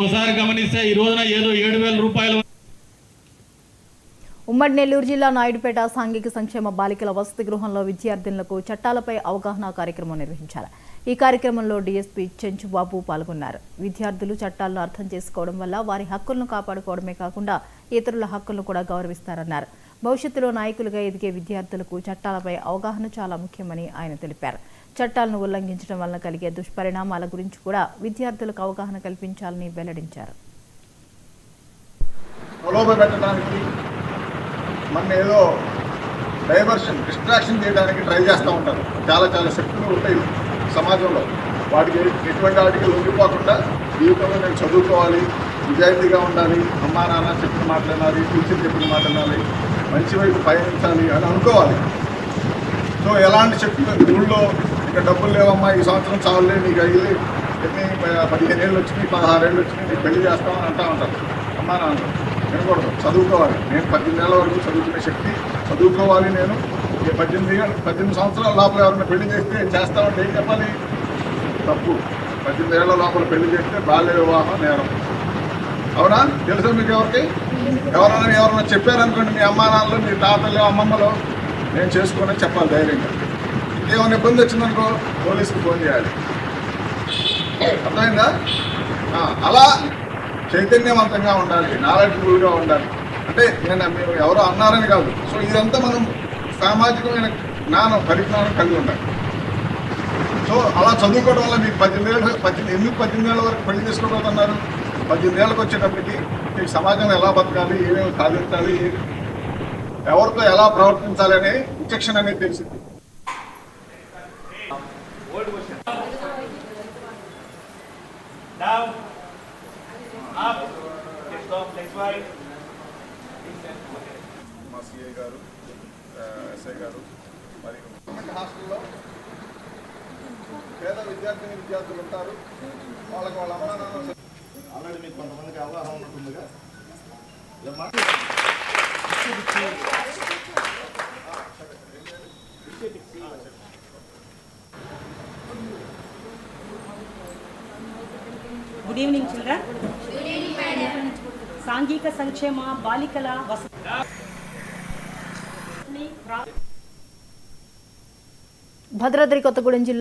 ఒకసారి గమనిస్తే ఈ రోజున ఏదో 7,000 రూపాయలు. ఉమ్మడి నెల్లూరు జిల్లా నాయుడుపేట సాంఘిక సంక్షేమ బాలికల వసతి గృహంలో విద్యార్థులకు చట్టాలపై అవగాహన కార్యక్రమం నిర్వహించారు. ఈ కార్యక్రమంలో డీఎస్పీ చెంచుబాబు పాల్గొన్నారు. విద్యార్థులు చట్టాలను అర్థం చేసుకోవడం వల్ల వారి హక్కులను కాపాడుకోవడమే కాకుండా ఇతరుల హక్కులను కూడా గౌరవిస్తారన్నారు. భవిష్యత్తులో నాయకులుగా ఎదిగే విద్యార్థులకు చట్టాలపై అవగాహన చాలా ముఖ్యమని ఆయన తెలిపారు. చట్టాలను ఉల్లంఘించడం వలన కలిగే దుష్పరిణామాల గురించి కూడా విద్యార్థులకు అవగాహన కల్పించాలని వెల్లడించారు. మన ఏదో డిస్ట్రాక్షన్ చేయడానికి ట్రై చేస్తూ ఉంటారు. చాలా శక్తులు ఉంటాయి సమాజంలో. వాటికి ఎటువంటి వాటికి లొంగిపోకుండా జీవితంలో నేను చదువుకోవాలి, నిజాయితీగా ఉండాలి, అమ్మా నాన్న చెప్పిన మాట్లాడాలి, టీచర్ చెప్పిన మాట్లాడాలి, మంచి వైపు పయనించాలి అని అనుకోవాలి. సో ఎలాంటి శక్తులు ఊళ్ళో ఇంకా డబ్బులు లేవమ్మా, ఈ సంవత్సరం చాలులే, నీకు అయ్యి ఎన్ని 15 ఏళ్ళు వచ్చినాయి, 16 ఏళ్ళు వచ్చినాయి, నీకు పెళ్లి చేస్తామని అంటూ ఉంటారు. అమ్మా నాన్న వినకూడదు, చదువుకోవాలి. నేను 18 ఏళ్ళ వరకు చదువుకునే శక్తి, చదువుకోవాలి. నేను 18 సంవత్సరాల లోపల ఎవరైనా పెళ్లి చేస్తామంటే ఏం చెప్పాలి? తప్పు. 18 ఏళ్ల లోపల పెళ్లి చేస్తే బాల్య వివాహం నేరం. అవునా? తెలుసా మీకు? ఎవరైనా చెప్పారనుకోండి, మీ అమ్మా నాన్నలు, మీ తాతలు, అమ్మమ్మలు, నేను చేసుకునే చెప్పాలి ధైర్యంగా. ఏమైనా ఇబ్బంది వచ్చిందనుకో పోలీసుకి ఫోన్ చేయాలి. అర్థమైందా? అలా చైతన్యవంతంగా ఉండాలి, నాలెడ్జబుల్గా ఉండాలి. అంటే మీరు ఎవరో అన్నారని కాదు. సో ఇదంతా మనం సామాజికమైన పరిజ్ఞానం కలిగి ఉండాలి. సో అలా చదువుకోవడం వల్ల మీకు 18 ఏళ్ళ వరకు పెళ్లి చేసుకోవద్దన్నారు. 18 ఏళ్ళకి వచ్చేటప్పటికి మీకు సమాజంలో ఎలా బతకాలి, ఏమేమి సాధించాలి, ఎవరితో ఎలా ప్రవర్తించాలి అనే విచక్షణ అనేది తెలిసింది. మా సిఐ గారు, ఎస్ఐ గారు, మరియు హాస్టల్లో పేద విద్యార్థులు ఉంటారు. వాళ్ళకి వాళ్ళ అమ్మా నాన్న ఆల్రెడీ మీకు కొంతమందికి అవగాహన ఉంటుందిగా. Good evening children. సాంఘిక సంక్షేమ బాలికల భద్రాద్రి కొత్తగూడెం జిల్లా